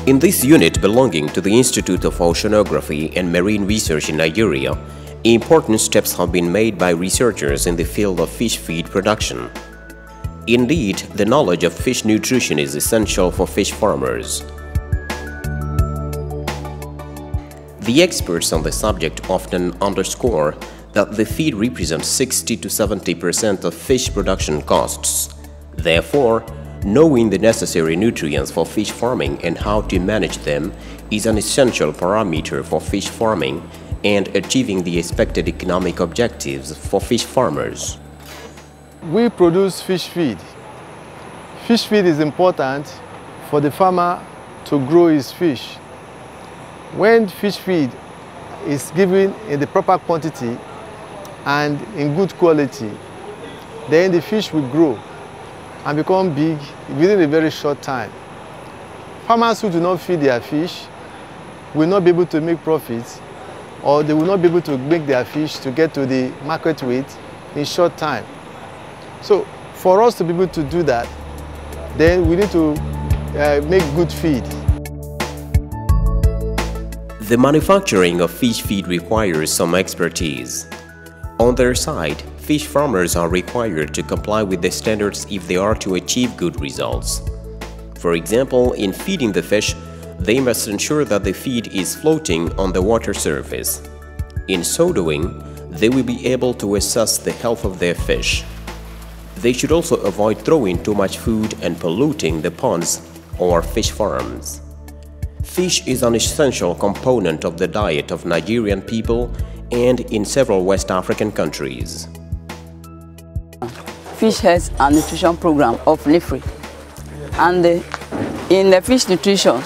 In this unit belonging to the Institute of Oceanography and Marine Research in Nigeria, important steps have been made by researchers in the field of fish feed production. Indeed, the knowledge of fish nutrition is essential for fish farmers. The experts on the subject often underscore that the feed represents 60 to 70% of fish production costs. Therefore, knowing the necessary nutrients for fish farming and how to manage them is an essential parameter for fish farming and achieving the expected economic objectives for fish farmers. We produce fish feed. Fish feed is important for the farmer to grow his fish. When fish feed is given in the proper quantity and in good quality, then the fish will grow and become big within a very short time. Farmers who do not feed their fish will not be able to make profits, or they will not be able to make their fish to get to the market weight in short time. So for us to be able to do that, then we need to make good feed. The manufacturing of fish feed requires some expertise. On their side, fish farmers are required to comply with the standards if they are to achieve good results. For example, in feeding the fish, they must ensure that the feed is floating on the water surface. In so doing, they will be able to assess the health of their fish. They should also avoid throwing too much food and polluting the ponds or fish farms. Fish is an essential component of the diet of Nigerian people and in several West African countries. Fish has a nutrition program of NIFRI, and in the fish nutrition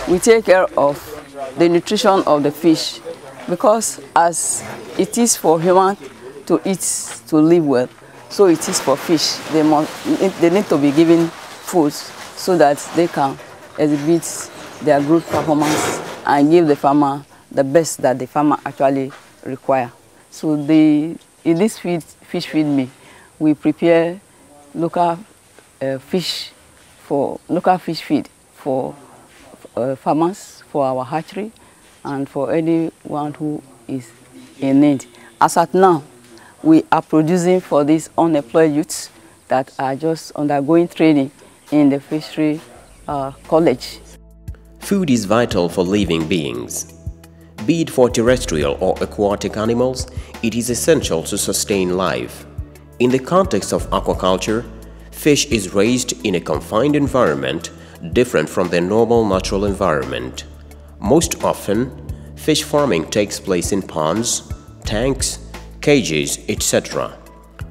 we take care of the nutrition of the fish, because as it is for humans to eat to live well, so it is for fish. They need to be given food so that they can exhibit their growth performance and give the farmer the best that the farmer actually require. So in this fish feed me, we prepare local fish feed for farmers, for our hatchery, and for anyone who is in need. As at now, we are producing for these unemployed youths that are just undergoing training in the fishery college. Food is vital for living beings. Be it for terrestrial or aquatic animals, it is essential to sustain life. In the context of aquaculture, fish is raised in a confined environment different from their normal natural environment. Most often, fish farming takes place in ponds, tanks, cages, etc.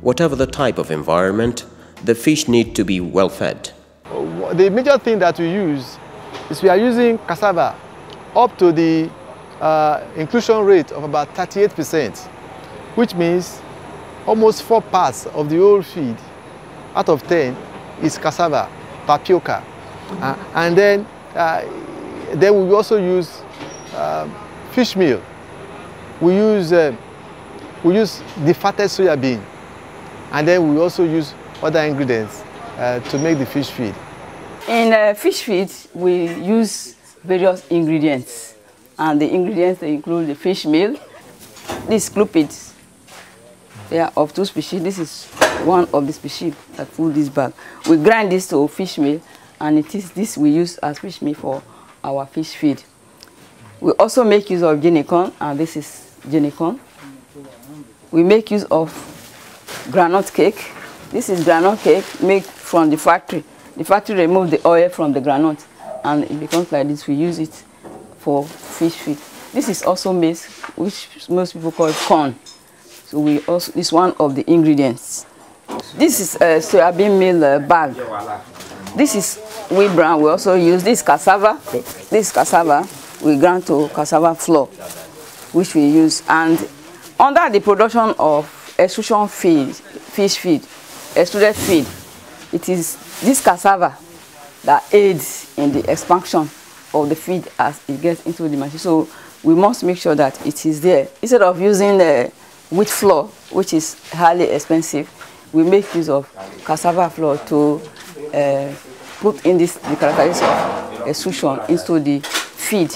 Whatever the type of environment, the fish need to be well fed. The major thing that we use is we are using cassava up to the inclusion rate of about 38%, which means almost 4 parts of the whole feed out of 10 is cassava, tapioca. And then we also use fish meal. We use defatted soya bean, and then we also use other ingredients to make the fish feed. In fish feed, we use various ingredients, and the ingredients they include the fish meal. These clupids, they are of 2 species. This is one of the species that fill this bag. We grind this to fish meal, and it is this we use as fish meal for our fish feed. We also make use of guinea corn, and this is guinea corn. We make use of groundnut cake. This is groundnut cake made from the factory. The factory removes the oil from the groundnut, and it becomes like this. We use it for fish feed. This is also maize, which most people call corn. So this is one of the ingredients. This is a soybean meal bag. This is wheat bran. We also use this cassava. This cassava we grind to cassava flour, which we use. And under the production of extrusion feed, fish feed, extruded feed, it is this cassava that aids in the expansion of the feed as it gets into the machine. So we must make sure that it is there. Instead of using the wheat flour, which is highly expensive, we make use of cassava flour to put in the characteristics of extrusion into the feed.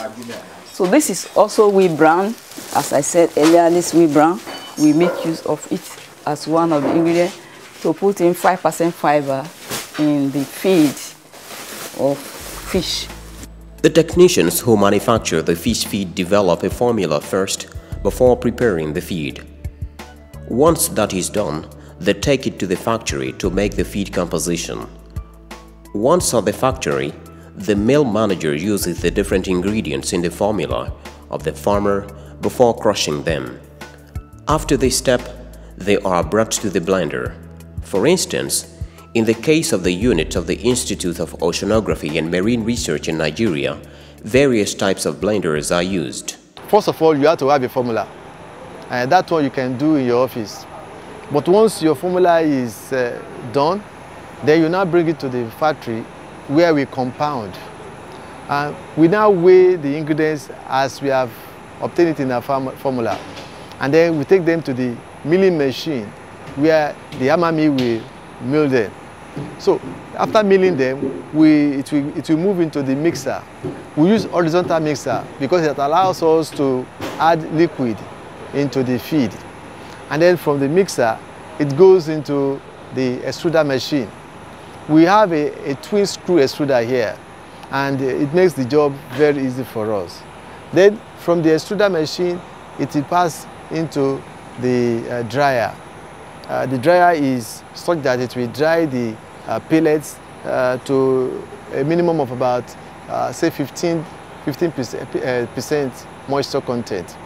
So this is also wheat bran. As I said earlier, this wheat bran, we make use of it as one of the ingredients to put in 5% fiber in the feed of fish. The technicians who manufacture the fish feed develop a formula first before preparing the feed. Once that is done, they take it to the factory to make the feed composition. Once at the factory, the mill manager uses the different ingredients in the formula of the farmer before crushing them. After this step, they are brought to the blender. For instance, in the case of the unit of the Institute of Oceanography and Marine Research in Nigeria, various types of blenders are used. First of all, you have to have a formula, and that's what you can do in your office. But once your formula is done, then you now bring it to the factory where we compound. We now weigh the ingredients as we have obtained it in our formula, and then we take them to the milling machine where the hammer mill will mill them. So after milling them, it will move into the mixer. We use horizontal mixer because it allows us to add liquid into the feed. And then from the mixer, it goes into the extruder machine. We have a twin screw extruder here, and it makes the job very easy for us. Then from the extruder machine, it will pass into the dryer. The dryer is such that it will dry the pellets to a minimum of about say 15% moisture content.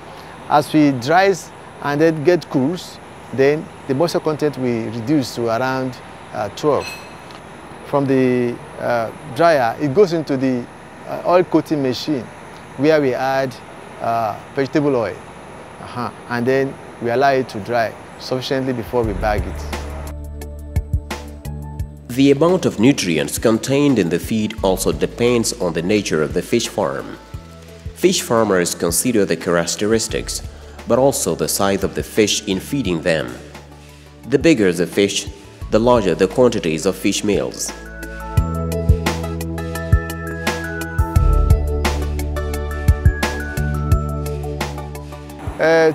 As we dries and then get cools, then the moisture content will reduce to around 12. From the dryer, it goes into the oil coating machine where we add vegetable oil, and then we allow it to dry sufficiently before we bag it. The amount of nutrients contained in the feed also depends on the nature of the fish farm. Fish farmers consider the characteristics, but also the size of the fish in feeding them. The bigger the fish, the larger the quantities of fish meals.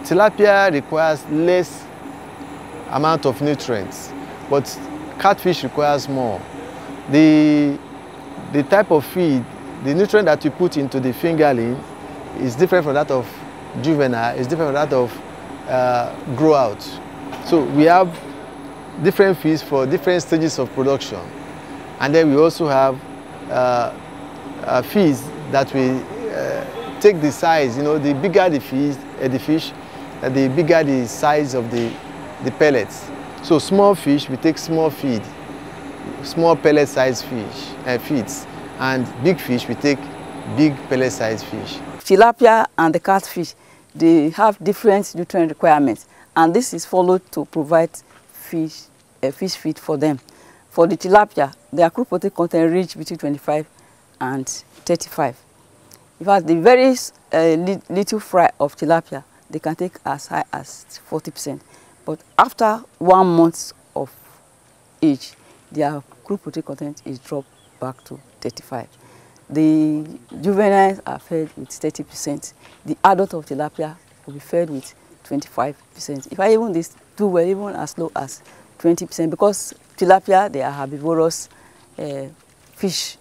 Tilapia requires less amount of nutrients, but catfish requires more. The type of feed, the nutrient that you put into the fingerling is different from that of juvenile, is different from that of grow out. So we have different feeds for different stages of production. And then we also have feeds that we take the size, the bigger the fish, the bigger the size of the pellets. So small fish, we take small feed, small pellet size feeds, and big fish, we take big pellet size fish. Tilapia and the catfish, they have different nutrient requirements, and this is followed to provide fish feed for them. For the tilapia, their crude protein content range between 25 and 35. In fact, the very little fry of tilapia, they can take as high as 40%. But after 1 month of age, their crude protein content is dropped back to 35. The juveniles are fed with 30%. The adult of tilapia will be fed with 25%. If I even do well, even as low as 20%, because tilapia, they are herbivorous fish,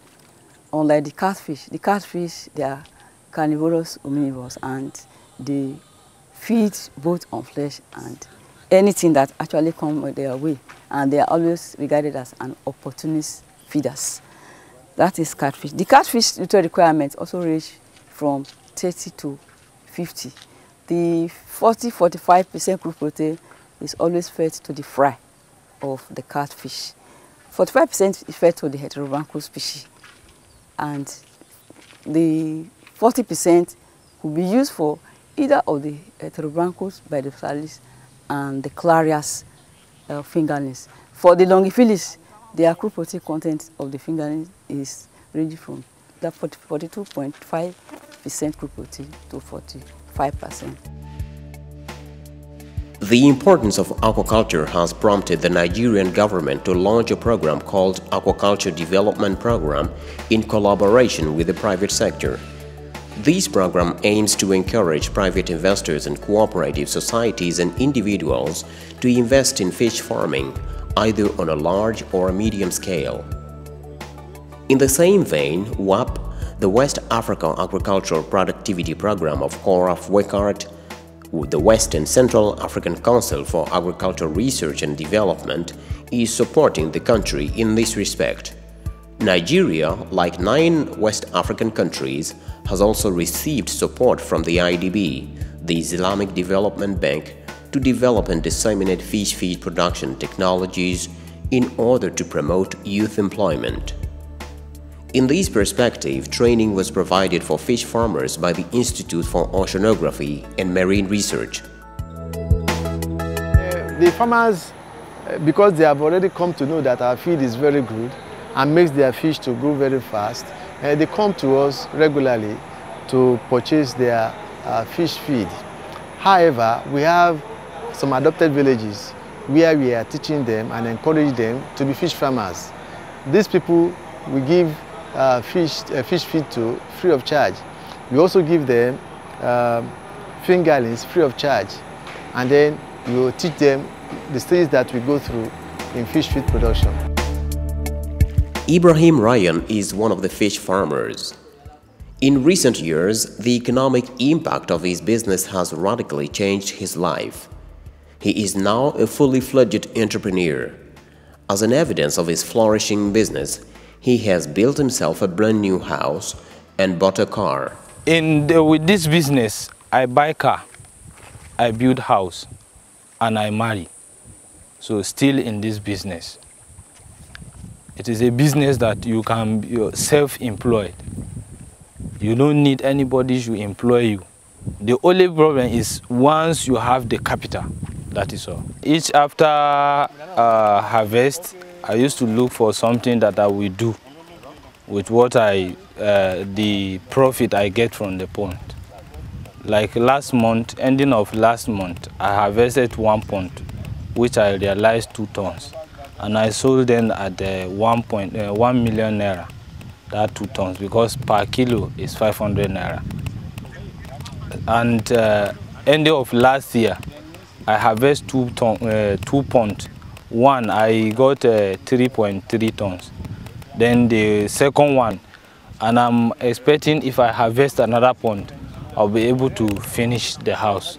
unlike the catfish. The catfish, they are carnivorous omnivores, and they feed both on flesh and anything that actually comes their way, and they are always regarded as an opportunist feeders. That is catfish. The catfish nutrient requirements also range from 30 to 50. The 40–45% crude protein is always fed to the fry of the catfish. 45% is fed to the heterobranchus species, and the 40% will be used for either of the heterobranchus bidosalis and the clarias fingerlings. For the longiphilis, the crude protein content of the fingerlings is ranging from 42.5% crude protein to 45%. The importance of aquaculture has prompted the Nigerian government to launch a program called Aquaculture Development Program in collaboration with the private sector. This program aims to encourage private investors and cooperative societies and individuals to invest in fish farming, either on a large or a medium scale. In the same vein, WAP, the West Africa Agricultural Productivity Program of CORAF WECART, the West and Central African Council for Agricultural Research and Development, is supporting the country in this respect. Nigeria, like 9 West African countries, has also received support from the IDB, the Islamic Development Bank, to develop and disseminate fish feed production technologies in order to promote youth employment. In this perspective, training was provided for fish farmers by the Institute for Oceanography and Marine Research. The farmers, because they have already come to know that our feed is very good and makes their fish to grow very fast, they come to us regularly to purchase their fish feed. However, we have some adopted villages where we are teaching them and encourage them to be fish farmers. These people we give fish feed to free of charge. We also give them fingerlings free of charge, and then we will teach them the stages that we go through in fish feed production. Ibrahim Ryan is one of the fish farmers. In recent years, the economic impact of his business has radically changed his life. He is now a fully fledged entrepreneur. As an evidence of his flourishing business, he has built himself a brand new house and bought a car. With this business, I buy car, I build house, and I marry. So still in this business. It is a business that you can be self-employed. You don't need anybody to employ you. The only problem is once you have the capital, that is all. Each after harvest, I used to look for something that I will do with what the profit I get from the pond. Like last month, ending of last month, I harvested 1 pond, which I realized 2 tons. And I sold them at 1 million naira, that 2 tons, because per kilo is 500 naira. And ending of last year, I harvested 2 ponds. One, I got 3.3 tons. Then the second one, and I'm expecting if I harvest another pond, I'll be able to finish the house.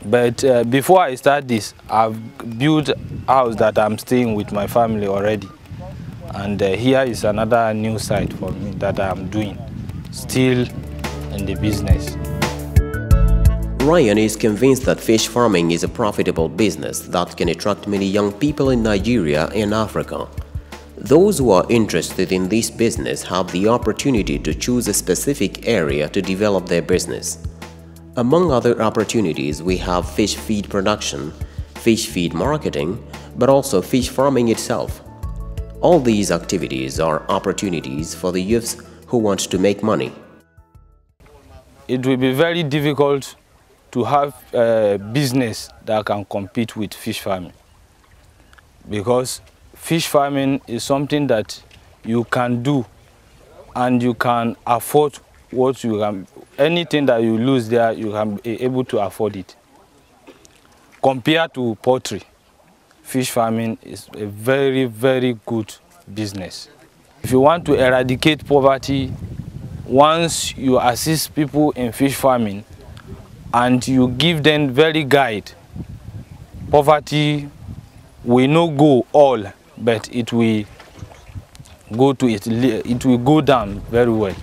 But before I start this, I've built a house that I'm staying with my family already. And here is another new site for me that I'm doing, still in the business. Ryan is convinced that fish farming is a profitable business that can attract many young people in Nigeria and Africa. Those who are interested in this business have the opportunity to choose a specific area to develop their business. Among other opportunities, we have fish feed production, fish feed marketing, but also fish farming itself. All these activities are opportunities for the youths who want to make money. It will be very difficult to have a business that can compete with fish farming, because fish farming is something that you can do and you can afford what you can. Anything that you lose there, you can be able to afford it. Compared to poultry, fish farming is a very, very good business. If you want to eradicate poverty, once you assist people in fish farming and you give them very guide, poverty will not go all, but it will go down very well.